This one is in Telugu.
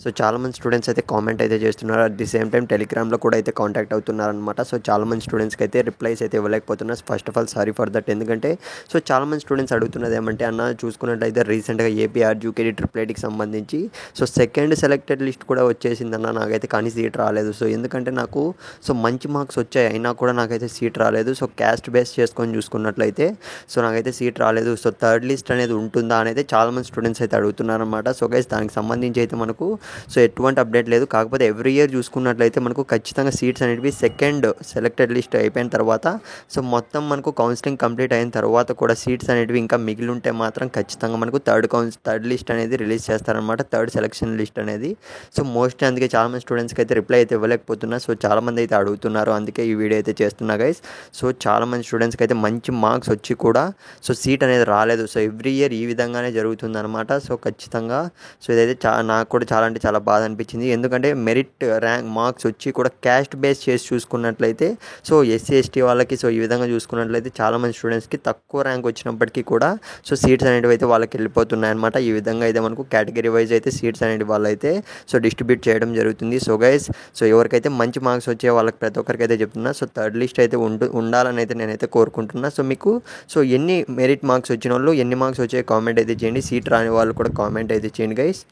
సో చాలామంది స్టూడెంట్స్ అయితే కామెంట్ అయితే చేస్తున్నారు. అట్ ది సేమ్ టైం టెలిగ్రామ్లో కూడా అయితే కాంటాక్ట్ అవుతున్నారనమాట. సో చాలామంది స్టూడెంట్స్కి అయితే రిప్లైస్ అయితే ఇవ్వలేకపోతున్నారు. First of all sorry for that. ఎందుకంటే సో చాలామంది స్టూడెంట్స్ అడుగుతున్నది ఏమంటే, అన్న చూసుకున్నట్టయితే రీసెంట్గా ఏపీ ఆర్జీకేడీ ట్రిపుల్ ఐటీకి సంబంధించి సో సెకండ్ సెలెక్టెడ్ లిస్ట్ కూడా వచ్చేసిందన్న, నాకైతే కానీ సీట్ రాలేదు. సో ఎందుకంటే నాకు సో మంచి మార్క్స్ వచ్చాయి, అయినా కూడా నాకైతే సీట్ రాలేదు. సో క్యాస్ట్ బేస్ చేసుకొని చూసుకున్నట్లయితే సో నాకైతే సీట్ రాలేదు. సో థర్డ్ లిస్ట్ అనేది ఉంటుందా అనేది చాలామంది స్టూడెంట్స్ అయితే అడుగుతున్నారనమాట. సో గైస్ దానికి సంబంధించి అయితే మనకు సో ఎటువంటి అప్డేట్ లేదు. కాకపోతే ఎవ్రీ ఇయర్ చూసుకున్నట్లయితే మనకు ఖచ్చితంగా సీట్స్ అనేటివి సెకండ్ సెలెక్టెడ్ లిస్ట్ అయిపోయిన తర్వాత సో మొత్తం మనకు కౌన్సిలింగ్ కంప్లీట్ అయిన తర్వాత కూడా సీట్స్ అనేటివి ఇంకా మిగిలి ఉంటే మాత్రం ఖచ్చితంగా మనకు థర్డ్ లిస్ట్ అనేది రిలీజ్ చేస్తారనమాట, థర్డ్ సెలక్షన్ లిస్ట్ అనేది. సో మోస్ట్లీ అందుకే చాలామంది స్టూడెంట్స్కి అయితే రిప్లై అయితే ఇవ్వలేకపోతున్నా. సో చాలామంది అయితే అడుగుతున్నారు, అందుకే ఈ వీడియో అయితే చేస్తున్నా గైస్. సో చాలామంది స్టూడెంట్స్కి అయితే మంచి మార్క్స్ వచ్చి కూడా సో సీట్ అనేది రాలేదు. సో ఎవ్రీ ఇయర్ ఈ విధంగానే జరుగుతుందన్నమాట. సో ఖచ్చితంగా సో ఇదైతే నాకు కూడా చాలా అంటే చాలా బాధ అనిపించింది. ఎందుకంటే మెరిట్ ర్యాంక్ మార్క్స్ వచ్చి కూడా క్యాస్ట్ బేస్ చేసి చూసుకున్నట్లయితే సో ఎస్సీ ఎస్టీ వాళ్ళకి సో ఈ విధంగా చూసుకున్నట్లయితే చాలామంది స్టూడెంట్స్కి తక్కువ ర్యాంక్ వచ్చినప్పటికీ కూడా సో సీట్స్ అనేటివి అయితే వాళ్ళకి వెళ్ళిపోతున్నాయి అనమాట. ఈ విధంగా అయితే మనకు కేటగిరీ వైజ్ అయితే సీట్స్ అనేవి వాళ్ళైతే సో డిస్ట్రిబ్యూట్ చేయడం జరుగుతుంది. సో గైస్ సో ఎవరికైతే మంచి మార్క్స్ వచ్చే వాళ్ళకి ప్రతి ఒక్కరికి అయితే చెప్తున్నా, సో థర్డ్ లిస్ట్ అయితే ఉండాలని అయితే నేనైతే కోరుకుంటున్నా. సో మీకు సో ఎన్ని మెరిట్ మార్క్స్ వచ్చిన వాళ్ళు ఎన్ని మార్క్స్ వచ్చే కామెంట్ అయితే చేయండి, సీట్ రాని వాళ్ళు కూడా కామెంట్ అయితే చేయండి గైస్.